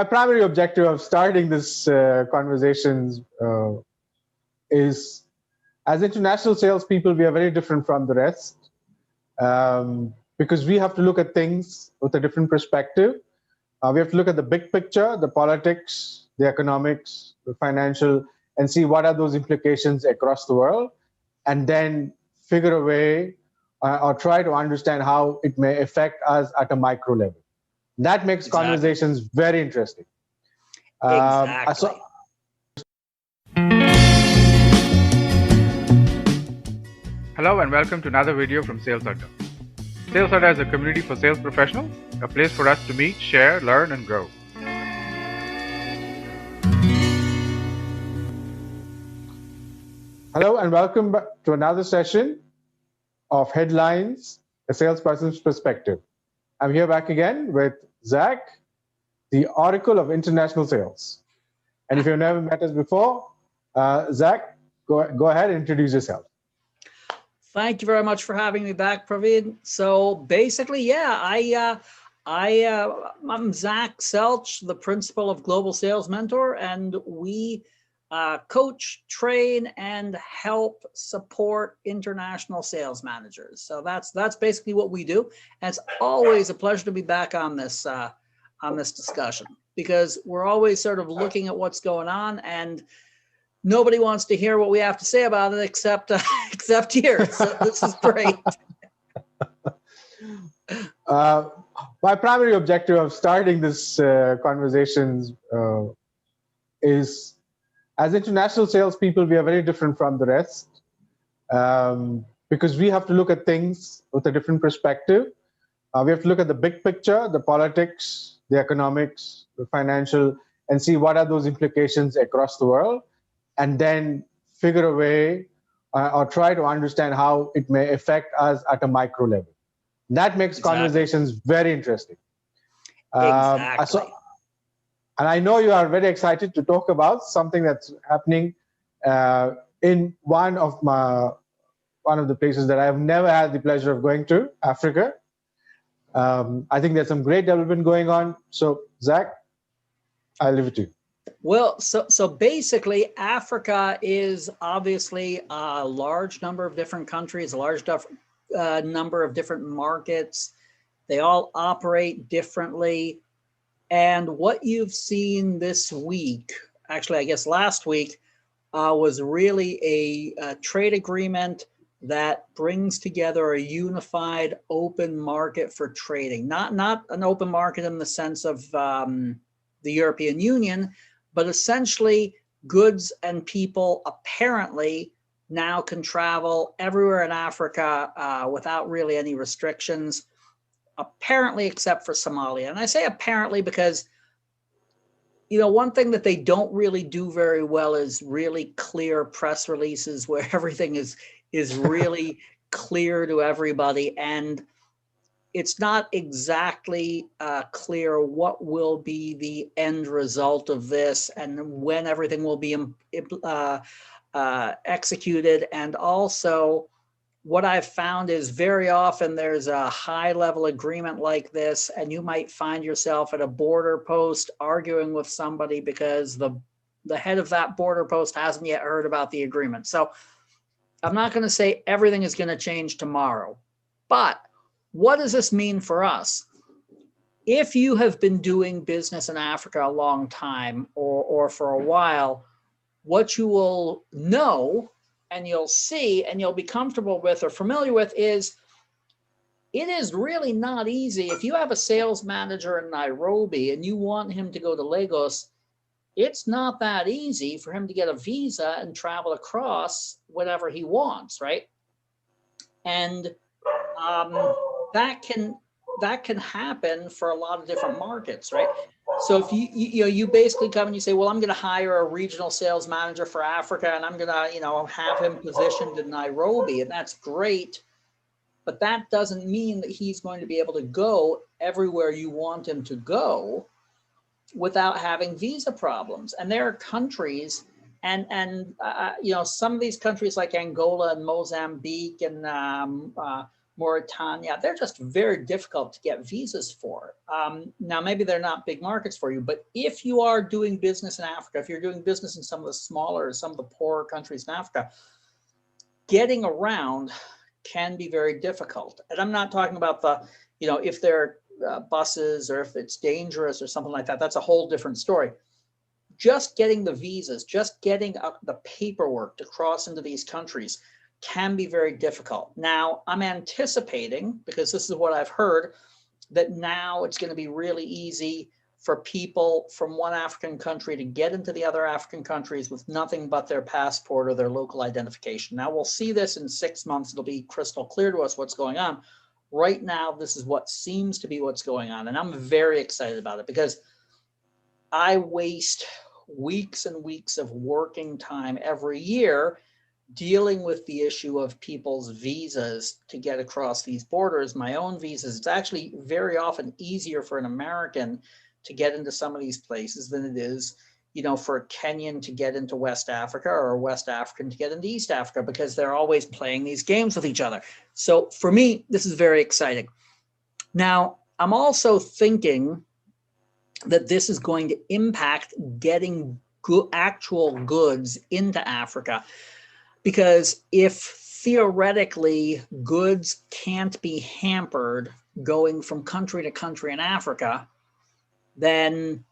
My primary objective of starting this conversations is, as international salespeople, we are very different from the rest because we have to look at things with a different perspective. We have to look at the big picture, the politics, the economics, the financial, and see what are those implications across the world, and then figure a way or try to understand how it may affect us at a micro level. That makes conversations very interesting. Exactly. Hello and welcome to another video from Sales Adda. Sales Adda is a community for sales professionals, a place for us to meet, share, learn, and grow. Hello and welcome back to another session of Headlines, a salesperson's perspective. I'm here back again with Zach, the Oracle of International Sales. And if you've never met us before, Zach, go ahead and introduce yourself. Thank you very much for having me back, Praveen. So basically, I'm Zach Salech, the principal of Global Sales Mentor, and we coach, train, and help support international sales managers. So that's basically what we do. And it's always a pleasure to be back on this discussion, because we're always sort of looking at what's going on, and nobody wants to hear what we have to say about it except here. So this is great. My primary objective of starting this conversations is, as international salespeople, we are very different from the rest because we have to look at things with a different perspective. We have to look at the big picture, the politics, the economics, the financial, and see what are those implications across the world, and then figure a way or try to understand how it may affect us at a micro level. That makes conversations very interesting. Exactly. And I know you are very excited to talk about something that's happening in one of the places that I have never had the pleasure of going to, Africa. I think there's some great development going on. So, Zach, I'll leave it to you. Well, so basically, Africa is obviously a large number of different countries, a large number of different markets. They all operate differently. And what you've seen this week, actually, I guess last week, was really a trade agreement that brings together a unified open market for trading. Not an open market in the sense of the European Union, but essentially goods and people apparently now can travel everywhere in Africa without really any restrictions, apparently except for Somalia. And I say apparently because, one thing that they don't really do very well is really clear press releases where everything is really clear to everybody. And it's not exactly clear what will be the end result of this and when everything will be executed. And also, what I've found is very often there's a high-level agreement like this, and you might find yourself at a border post arguing with somebody because the head of that border post hasn't yet heard about the agreement. So I'm not going to say everything is going to change tomorrow, but what does this mean for us? If you have been doing business in Africa a long time or for a while, what you will know and you'll see and you'll be comfortable with or familiar with is it is really not easy. If you have a sales manager in Nairobi and you want him to go to Lagos, it's not that easy for him to get a visa and travel across whenever he wants, right? And that can happen for a lot of different markets, right? So if you basically come and you say, well, I'm going to hire a regional sales manager for Africa and I'm going to have him positioned in Nairobi, and that's great, but that doesn't mean that he's going to be able to go everywhere you want him to go without having visa problems. And there are countries and some of these countries like Angola and Mozambique and Mauritania, they're just very difficult to get visas for. Now, maybe they're not big markets for you, but if you are doing business in Africa, if you're doing business in some of the smaller, some of the poorer countries in Africa, getting around can be very difficult. And I'm not talking about the, if they're buses or if it's dangerous or something like that, that's a whole different story. Just getting the visas, just getting the paperwork to cross into these countries can be very difficult. Now, I'm anticipating, because this is what I've heard, that now it's going to be really easy for people from one African country to get into the other African countries with nothing but their passport or their local identification. Now, we'll see this in 6 months. It'll be crystal clear to us what's going on. Right now, this is what seems to be what's going on. And I'm very excited about it because I waste weeks and weeks of working time every year dealing with the issue of people's visas to get across these borders, my own visas. It's actually very often easier for an American to get into some of these places than it is, for a Kenyan to get into West Africa or a West African to get into East Africa, because they're always playing these games with each other. So for me, this is very exciting. Now, I'm also thinking that this is going to impact getting actual goods into Africa. Because if theoretically goods can't be hampered going from country to country in Africa, then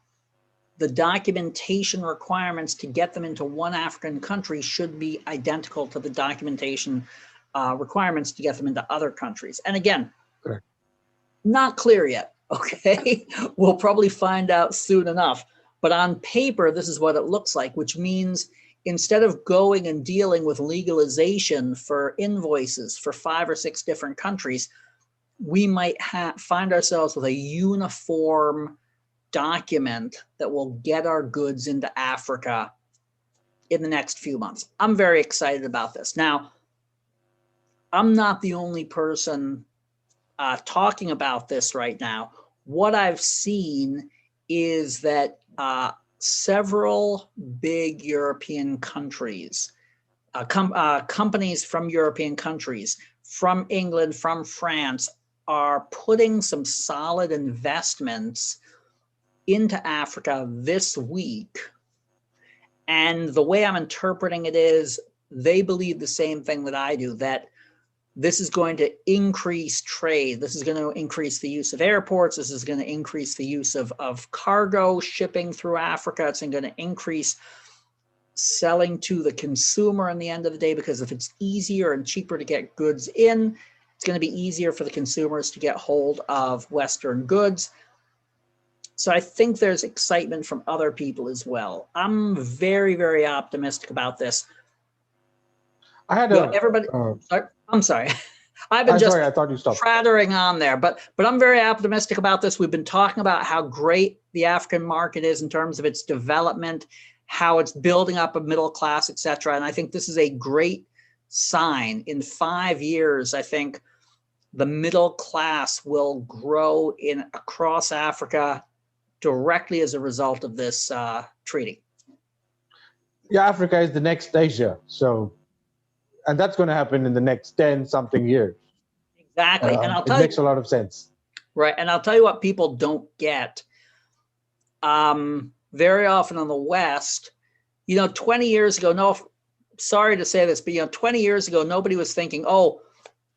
the documentation requirements to get them into one African country should be identical to the documentation requirements to get them into other countries. And again, correct, not clear yet, okay? We'll probably find out soon enough. But on paper, this is what it looks like, which means instead of going and dealing with legalization for invoices for 5 or 6 different countries, we might find ourselves with a uniform document that will get our goods into Africa in the next few months. I'm very excited about this. Now, I'm not the only person talking about this right now. What I've seen is that several big European countries, companies from European countries, from England, from France, are putting some solid investments into Africa this week. And the way I'm interpreting it is they believe the same thing that I do, that this is going to increase trade. This is going to increase the use of airports. This is going to increase the use of cargo shipping through Africa. It's going to increase selling to the consumer in the end of the day, because if it's easier and cheaper to get goods in, it's going to be easier for the consumers to get hold of Western goods. So I think there's excitement from other people as well. I'm very, very optimistic about this. I had everybody. I'm sorry. I've been just sorry, I thought you stopped. prattling on there, but I'm very optimistic about this. We've been talking about how great the African market is in terms of its development, how it's building up a middle class, et cetera. And I think this is a great sign. In 5 years, I think the middle class will grow across Africa directly as a result of this treaty. Yeah, Africa is the next Asia. So, and that's going to happen in the next 10-something years. Exactly. And I'll tell you, it makes a lot of sense. Right. And I'll tell you what people don't get. Very often in the West, 20 years ago, sorry to say this, but 20 years ago, nobody was thinking,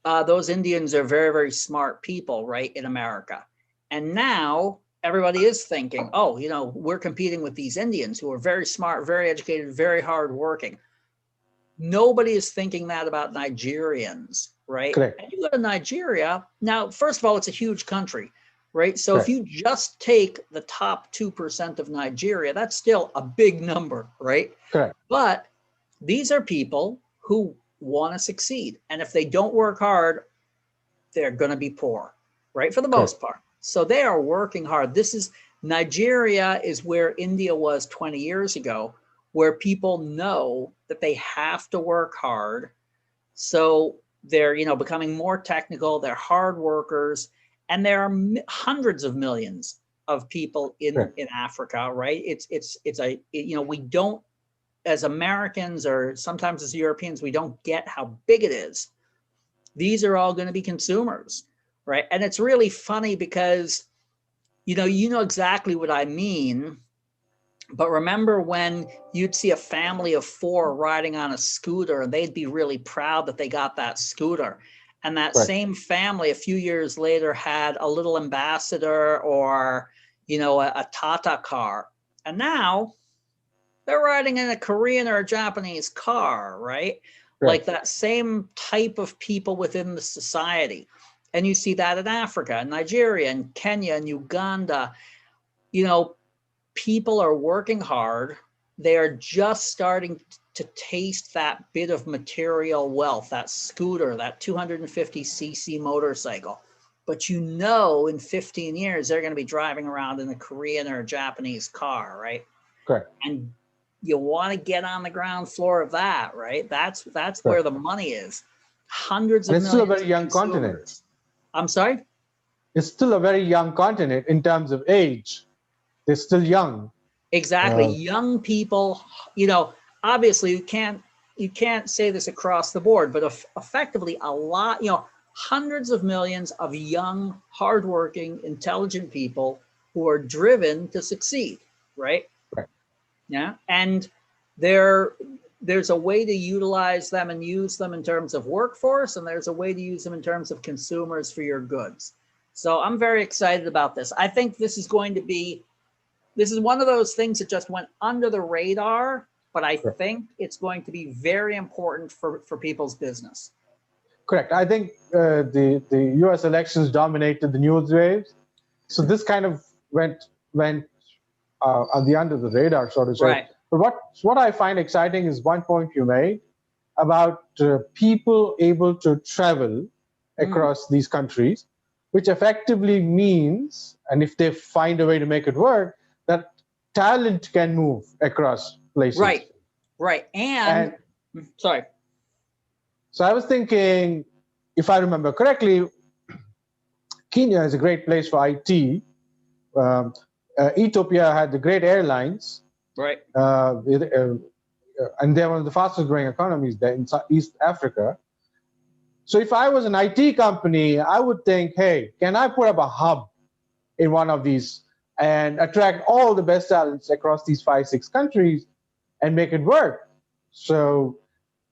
those Indians are very, very smart people, right, in America. And now everybody is thinking, we're competing with these Indians who are very smart, very educated, very hardworking. Nobody is thinking that about Nigerians, right? Correct. And you go to Nigeria, now, first of all, it's a huge country, right? So Correct. if you just take the top 2% of Nigeria, that's still a big number, right? Correct. But these are people who want to succeed. And if they don't work hard, they're going to be poor, right? For the most part. So they are working hard. Nigeria is where India was 20 years ago, where people know that they have to work hard. So they're, becoming more technical, they're hard workers, and there are hundreds of millions of people in Africa, right? We don't, as Americans or sometimes as Europeans, we don't get how big it is. these are all going to be consumers, right? And it's really funny because, you know exactly what I mean. But remember when you'd see a family of 4 riding on a scooter, and they'd be really proud that they got that scooter. And that Right. same family a few years later had a little Ambassador or, a Tata car. And now they're riding in a Korean or a Japanese car, right? Like that same type of people within the society. And you see that in Africa, and Nigeria, and Kenya, and Uganda. People are working hard. They are just starting to taste that bit of material wealth, that scooter, that 250cc motorcycle. But in 15 years, they're going to be driving around in a Korean or a Japanese car, right? Correct. And you want to get on the ground floor of that, right? That's where the money is. Hundreds of millions. It's still a very young continent. I'm sorry? It's still a very young continent in terms of age. They're still young. Exactly. Young people, obviously you can't say this across the board, but effectively a lot, hundreds of millions of young, hardworking, intelligent people who are driven to succeed, right? Right. Yeah. And there's a way to utilize them and use them in terms of workforce, and there's a way to use them in terms of consumers for your goods. So I'm very excited about this. I think this is one of those things that just went under the radar, but I think it's going to be very important for people's business. Correct. I think the U.S. elections dominated the news waves, so this kind of went under the radar, so to say. Right. But what I find exciting is one point you made about people able to travel across these countries, which effectively means, and if they find a way to make it work, that talent can move across places. Right. And sorry. So I was thinking, if I remember correctly, Kenya is a great place for IT. Ethiopia had the great airlines. Right. And they're one of the fastest growing economies there in East Africa. So if I was an IT company, I would think, hey, can I put up a hub in one of these and attract all the best talents across these 5-6 countries and make it work? So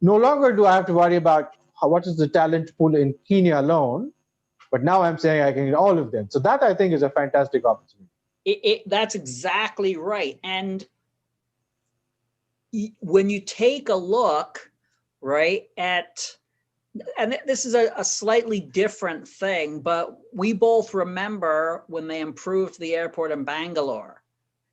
no longer do I have to worry about what is the talent pool in Kenya alone, but now I'm saying I can get all of them. So that, I think, is a fantastic opportunity. That's exactly right. And when you take a look, right, and this is a slightly different thing, but we both remember when they improved the airport in Bangalore,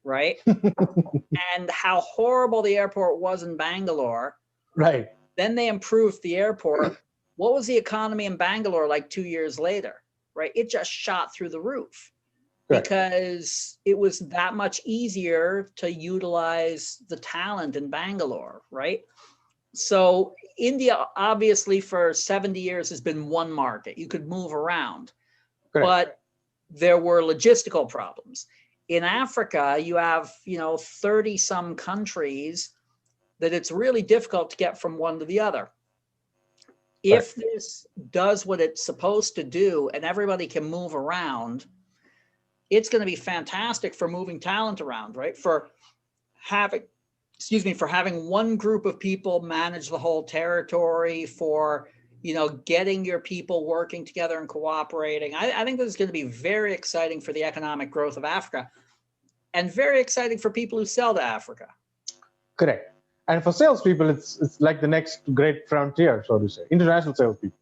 right? And how horrible the airport was in Bangalore. Right. Then they improved the airport. What was the economy in Bangalore like 2 years later, right? It just shot through the roof. Because it was that much easier to utilize the talent in Bangalore, right? So India, obviously, for 70 years has been one market. You could move around, but there were logistical problems. In Africa, you have, 30 some countries that it's really difficult to get from one to the other. If this does what it's supposed to do and everybody can move around, it's going to be fantastic for moving talent around, right? For having one group of people manage the whole territory, for, getting your people working together and cooperating. I think this is going to be very exciting for the economic growth of Africa, and very exciting for people who sell to Africa. Correct. And for salespeople, it's like the next great frontier, so to say, international salespeople.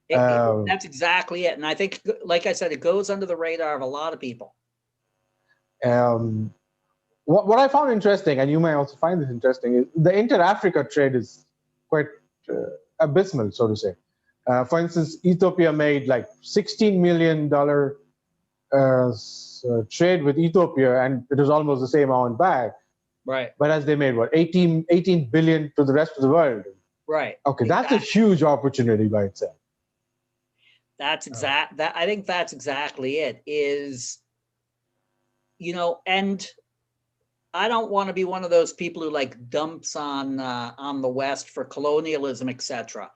That's exactly it. And I think, like I said, it goes under the radar of a lot of people. What I found interesting, and you may also find this interesting, is the inter-Africa trade is quite abysmal, so to say. For instance, Ethiopia made like $16 million trade with Ethiopia, and it was almost the same amount back. Right. But as they made, 18 billion to the rest of the world. Right. Okay, exactly. That's a huge opportunity by itself. That's I think that's exactly it. Is, and I don't want to be one of those people who dumps on the West for colonialism, etc.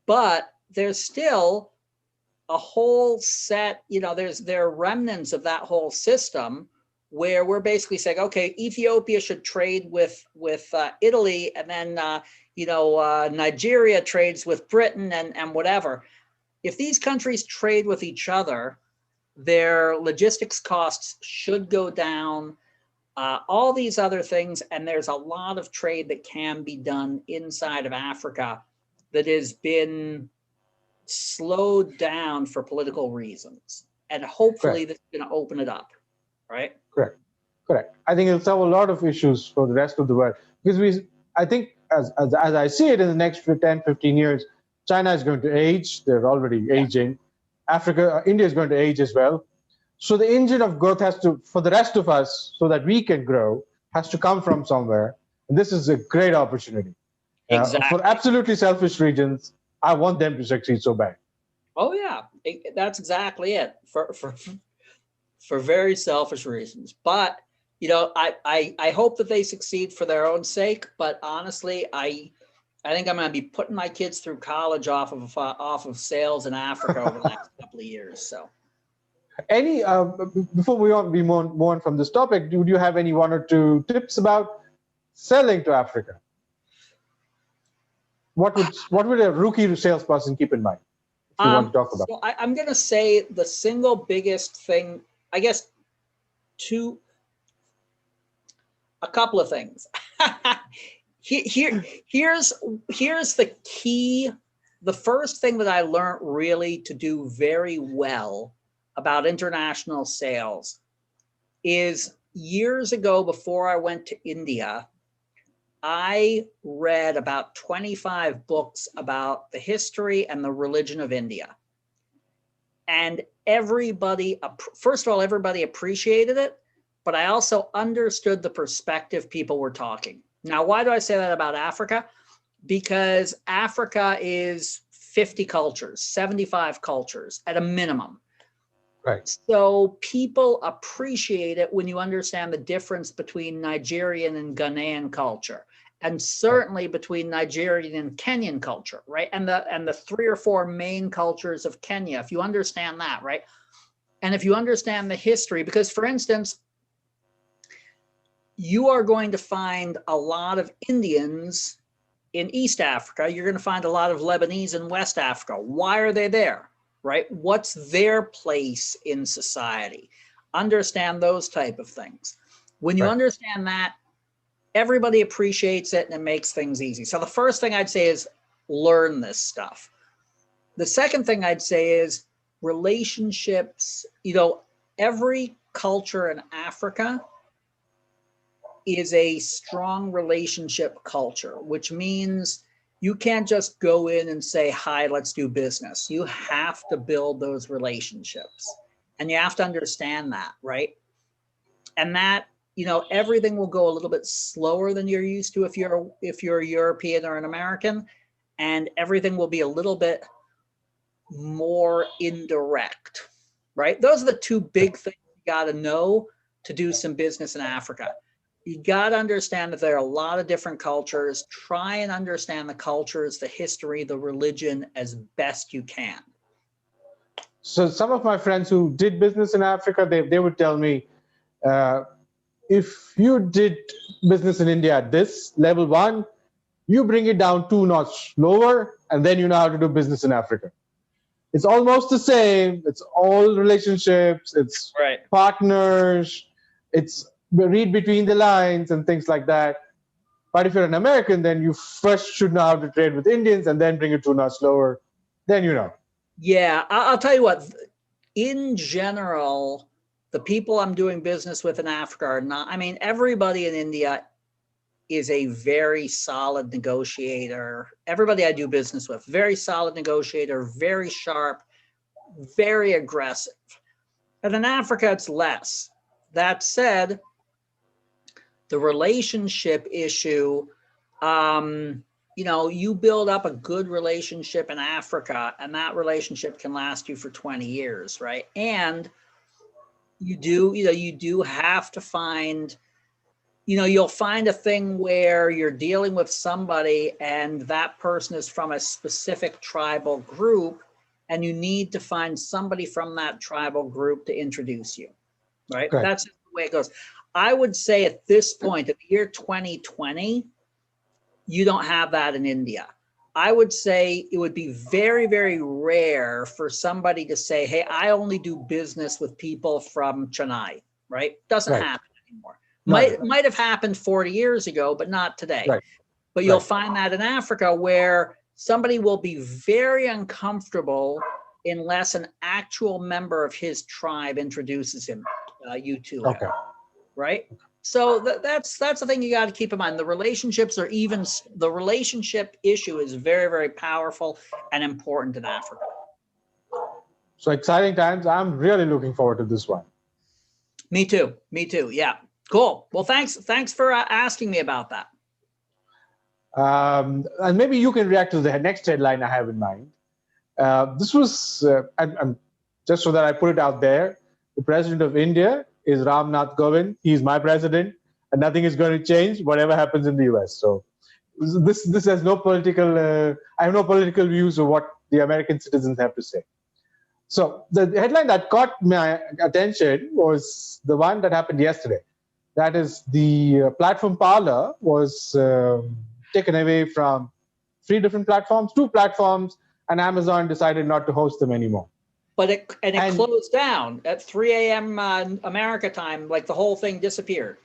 But there's still a whole set, there are remnants of that whole system where we're basically saying, okay, Ethiopia should trade with Italy, and then Nigeria trades with Britain and whatever. If these countries trade with each other, their logistics costs should go down, all these other things, and there's a lot of trade that can be done inside of Africa that has been slowed down for political reasons. And hopefully that's going to open it up, right? Correct. I think it'll solve a lot of issues for the rest of the world, because I think as I see it, in the next 10, 15 years, China is going to age. They're already aging. India is going to age as well. So the engine of growth has to, for the rest of us, so that we can grow, has to come from somewhere. And this is a great opportunity. Exactly. For absolutely selfish regions, I want them to succeed so bad. Oh yeah, that's exactly it. For very selfish reasons. But I hope that they succeed for their own sake. But honestly, I think I'm going to be putting my kids through college off of sales in Africa over the next couple of years. So, before we move on from this topic, do you have any one or two tips about selling to Africa? What would a rookie salesperson keep in mind if you want to talk about? So I'm going to say the single biggest thing, I guess, a couple of things. Here's the key. The first thing that I learned really to do very well about international sales is years ago, before I went to India, I read about 25 books about the history and the religion of India. And everybody, first of all, everybody appreciated it, but I also understood the perspective people were talking. Now, why do I say that about Africa? Because Africa is 50 cultures, 75 cultures at a minimum. Right. So people appreciate it when you understand the difference between Nigerian and Ghanaian culture, and certainly between Nigerian and Kenyan culture, right? And the 3 or 4 main cultures of Kenya, if you understand that, right? And if you understand the history, because for instance, you are going to find a lot of Indians in East Africa. You're going to find a lot of Lebanese in West Africa. Why are they there? Right? What's their place in society? Understand those type of things. When you understand that, everybody appreciates it and it makes things easy. So the first thing I'd say is learn this stuff. The second thing I'd say is relationships. Every culture in Africa is a strong relationship culture, which means you can't just go in and say, hi, let's do business. You have to build those relationships, and you have to understand that, right? And that, everything will go a little bit slower than you're used to if you're a European or an American, and everything will be a little bit more indirect, right? Those are the 2 big things you got to know to do some business in Africa. You got to understand that there are a lot of different cultures. Try and understand the cultures, the history, the religion as best you can. So some of my friends who did business in Africa, they would tell me, if you did business in India at this level 1, you bring it down 2 notches lower, and then you know how to do business in Africa. It's almost the same. It's all relationships. It's partners. It's read between the lines and things like that. But if you're an American, then you first should know how to trade with Indians and then bring it 2 notches lower. Then you know. Yeah, I'll tell you what. In general, the people I'm doing business with in Africa are not. Everybody in India is a very solid negotiator. Everybody I do business with, very solid negotiator, very sharp, very aggressive. And in Africa, it's less. That said, the relationship issue, you build up a good relationship in Africa, and that relationship can last you for 20 years, right? And you do have to find you'll find a thing where you're dealing with somebody and that person is from a specific tribal group, and you need to find somebody from that tribal group to introduce you, right? Correct. That's the way it goes. I would say at this point, in the year 2020, you don't have that in India. I would say it would be very, very rare for somebody to say, hey, I only do business with people from Chennai, right? Doesn't happen anymore. Might have happened 40 years ago, but not today. Right. But you'll find that in Africa, where somebody will be very uncomfortable unless an actual member of his tribe introduces him, you to him, right? So that's the thing you got to keep in mind. The relationships are even, the relationship issue is very, very powerful and important in Africa. So exciting times. I'm really looking forward to this one. Me too. Me too. Yeah. Cool. Well, thanks for asking me about that. And maybe you can react to the next headline I have in mind. This was, just so that I put it out there, the president of India is Ram Nath Kovind. He's my president, and nothing is going to change whatever happens in the US. So this has no political, I have no political views of what the American citizens have to say. So the headline that caught my attention was the one that happened yesterday. That is, the platform Parler was taken away from 3 different platforms, 2 platforms, and Amazon decided not to host them anymore. But it closed down at 3 a.m. America time, like the whole thing disappeared.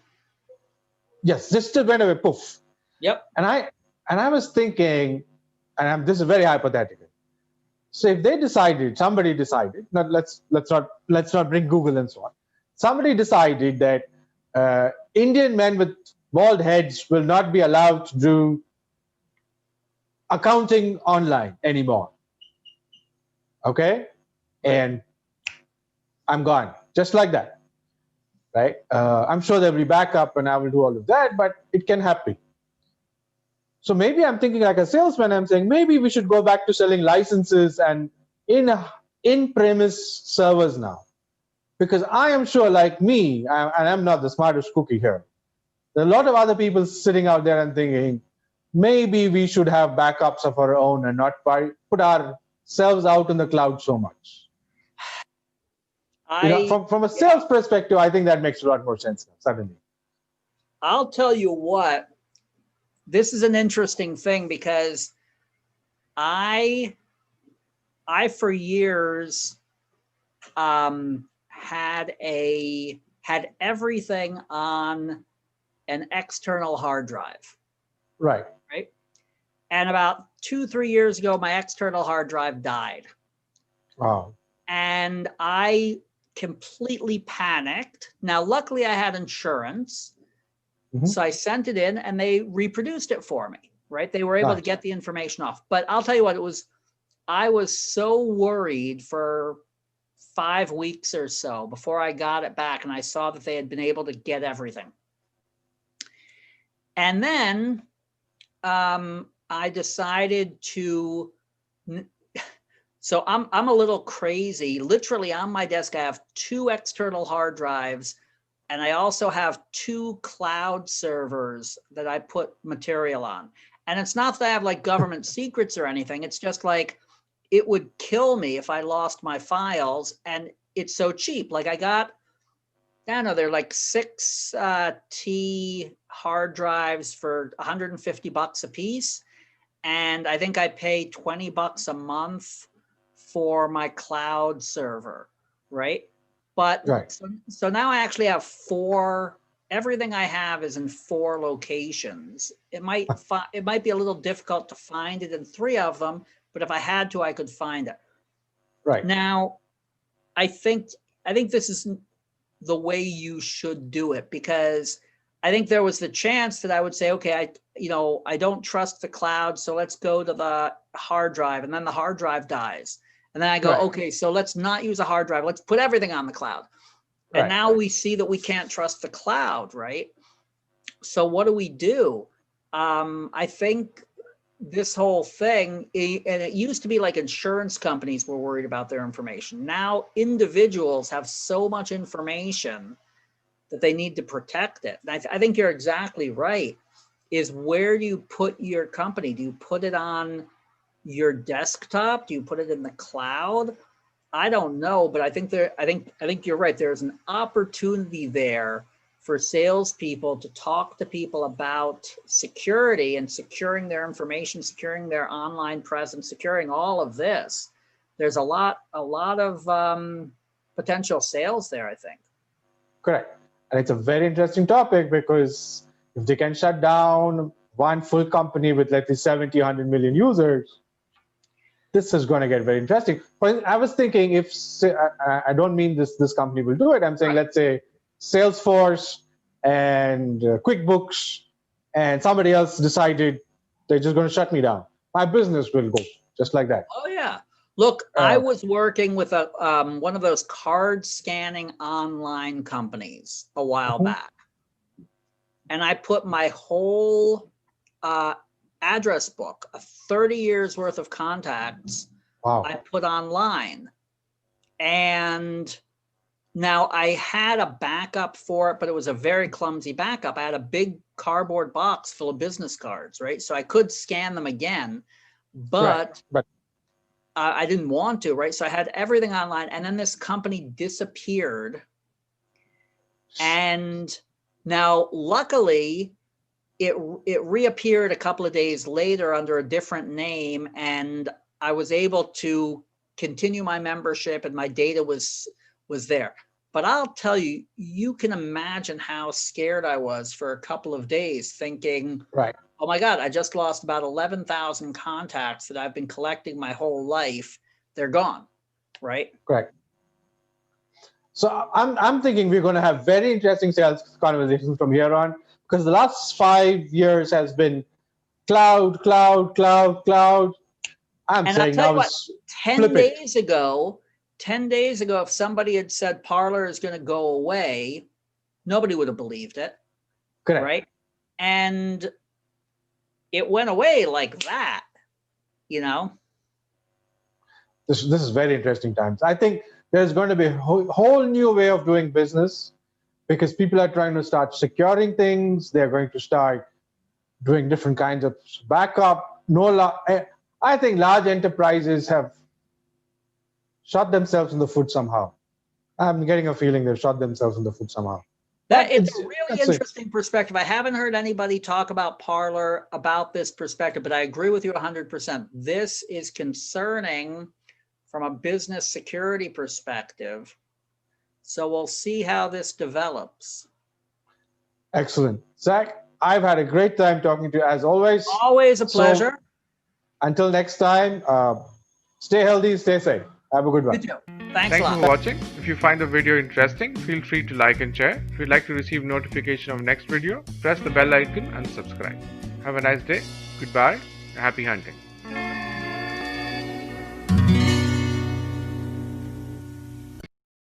Yes, just went away, poof. Yep. And I was thinking, and this is very hypothetical. So if they decided, somebody decided, let's not bring Google and so on. Somebody decided that Indian men with bald heads will not be allowed to do accounting online anymore. Okay? And I'm gone, just like that, right? I'm sure there'll be backup and I will do all of that, but it can happen. So maybe I'm thinking like a salesman, I'm saying maybe we should go back to selling licenses and in-premise servers now. Because I am sure, like me, and I'm not the smartest cookie here, there are a lot of other people sitting out there and thinking, maybe we should have backups of our own and not put ourselves out in the cloud so much. From a sales perspective, I think that makes a lot more sense now, suddenly. I'll tell you what, this is an interesting thing, because I for years had everything on an external hard drive. Right. Right. And about 2-3 years ago, my external hard drive died. Wow. And I completely panicked. Now, luckily I had insurance. Mm-hmm. So I sent it in and they reproduced it for me, right? They were able to get the information off. But I'll tell you what, I was so worried for 5 weeks or so before I got it back and I saw that they had been able to get everything. And then I decided to, so I'm a little crazy. Literally on my desk, I have 2 external hard drives, and I also have 2 cloud servers that I put material on. And it's not that I have like government secrets or anything. It's just like, it would kill me if I lost my files, and it's so cheap. Like I got, I don't know, they're like 6 T hard drives for $150 a piece. And I think I pay $20 a month for my cloud server, right? But so now I actually have 4, everything I have is in 4 locations. It might be a little difficult to find it in 3 of them, but if I had to, I could find it. Right. Now, I think this is the way you should do it, because I think there was the chance that I would say, okay, I don't trust the cloud, so let's go to the hard drive, and then the hard drive dies. And then I go, okay, so let's not use a hard drive. Let's put everything on the cloud. And now we see that we can't trust the cloud, right? So what do? I think this whole thing, and it used to be like insurance companies were worried about their information. Now individuals have so much information that they need to protect it. And I think you're exactly right. Is where do you put your company? Do you put it on your desktop? Do you put it in the cloud? I don't know, but I think you're right. There's an opportunity there for salespeople to talk to people about security and securing their information, securing their online presence, securing all of this. There's a lot of potential sales there, I think. Correct. And it's a very interesting topic because if they can shut down one full company with, let's say, 70, 100 million users, this is going to get very interesting. But I was thinking, if I don't mean this company will do it. I'm saying, let's say Salesforce and QuickBooks and somebody else decided they're just going to shut me down. My business will go just like that. Oh yeah. Look, I was working with one of those card scanning online companies a while back, and I put my whole address book, 30 years worth of contacts, I put online. And now I had a backup for it, but it was a very clumsy backup. I had a big cardboard box full of business cards, right? So I could scan them again, but I didn't want to, right? So I had everything online, and then this company disappeared. And now, luckily, it reappeared a couple of days later under a different name, and I was able to continue my membership, and my data was there. But I'll tell you, you can imagine how scared I was for a couple of days, thinking, oh my God, I just lost about 11,000 contacts that I've been collecting my whole life. They're gone, right? Correct. So I'm thinking we're going to have very interesting sales conversations from here on, because the last 5 years has been cloud. I'm saying now it's 10 days ago, if somebody had said Parler is going to go away, nobody would have believed it. Correct. Right? And it went away like that, you know? This is very interesting times. I think there's going to be a whole new way of doing business, because people are trying to start securing things. They're going to start doing different kinds of backup. I think large enterprises have shot themselves in the foot somehow. I'm getting a feeling they've shot themselves in the foot somehow. It's a really interesting perspective. I haven't heard anybody talk about Parler about this perspective, but I agree with you 100%. This is concerning from a business security perspective. So we'll see how this develops. Excellent. Zach, I've had a great time talking to you as always. Always a pleasure. So, until next time, stay healthy, stay safe. Have a good one. You too. Thanks a lot. for watching. If you find the video interesting, feel free to like and share. If you'd like to receive notification of next video, press the bell icon and subscribe. Have a nice day. Goodbye. Happy hunting.